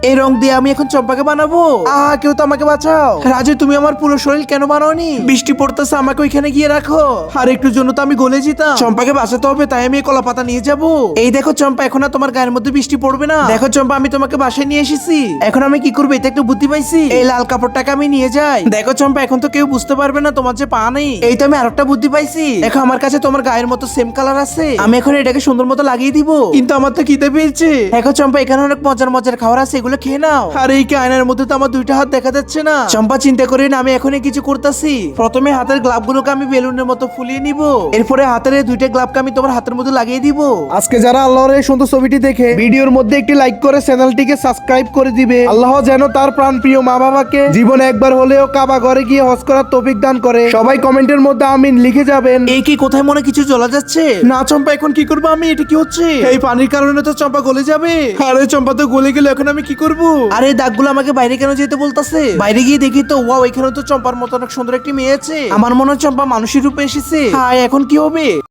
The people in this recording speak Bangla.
এই রং দিয়ে আমি এখন চম্পাকে বানাবো। কেউ তো আমাকে বাঁচাও। রাজু, তুমি আমার পুরো শরীর কেন বানাওনি? বৃষ্টি পড়তেছে, আমাকে ওইখানে গিয়ে রাখো। আর একটু জন্য তো আমি গলে যেতাম। চম্পাকে বাঁচাতে হবে, তাই আমি কলা পাতা নিয়ে যাব। এই দেখো চম্পা, এখন আর তোমার গায়ের মধ্যে বৃষ্টি পড়বে না। দেখো চম্পা, আমি তোমাকে বাসায় নিয়ে এসেছি। এখন আমি কি করবো, এটা একটু বুদ্ধি পাইছি। এই লাল কাপড়টাকে আমি নিয়ে যাই। দেখো চম্পা, এখন তো কেউ বুঝতে পারবে না তোমার যে পা নেই। এই তো আমি আরেকটা বুদ্ধি পাইছি। দেখো, আমার কাছে তোমার গায়ের মতো সেম কালার আছে। আমি এখন এটাকে সুন্দর মতো লাগিয়ে দিব। কিন্তু আমার তো খিদে পেয়েছে। দেখো চম্পা, এখানে অনেক মজার মজার খাবার আছে, এগুলো খেয়ে নাও। আর এই আয়নার মধ্যে তো আমার দুইটা হাত দেখা যাচ্ছে না। চম্পা, চিন্তা করি না, আমি এখনই কিছু করতেছি। প্রথমে হাতের গ্লাভগুলোকে আমি বেলুনের মতো ফুলিয়ে নিব। এরপরে হাতের এই দুইটা গ্লাভকে আমি তোমার হাতের মধ্যে লাগিয়ে দিব। আজকে যারা আল্লাহর এই সুন্দর ছবিটি দেখে ভিডিওর মধ্যে একটি লাইক করে চ্যানেলটিকে সাবস্ক্রাইব করে দিবে। আল্লাহ যেন তার প্রাণ প্রিয় মা বাবাকে জীবনে একবার হলেও কাবা ঘরে গিয়ে হজ করার তৌফিক দান করে। সবাই কমেন্টের মধ্যে আমিন লিখে যাবেন। এই কি, কোথায় মনে কিছু জ্বলা যাচ্ছে? না চম্পা, এখন কি করবো আমি? এটা কি হচ্ছে? এই পানির কারণে তো চম্পা গলে যাবে। আরে চম্পা তো গলে গেলে এখন আমি কি করব? আরে দাগগুলো আমাকে বাইরে কেন যেতে বলতাছে? বাইরে গিয়ে দেখি তো, ওয়াও, এখানে তো চম্পার মতো অনেক সুন্দর একটি মেয়ে আছে। আমার মনে হয় চম্পা মানুষের রূপে এসেছে। হ্যাঁ, এখন কি হবে?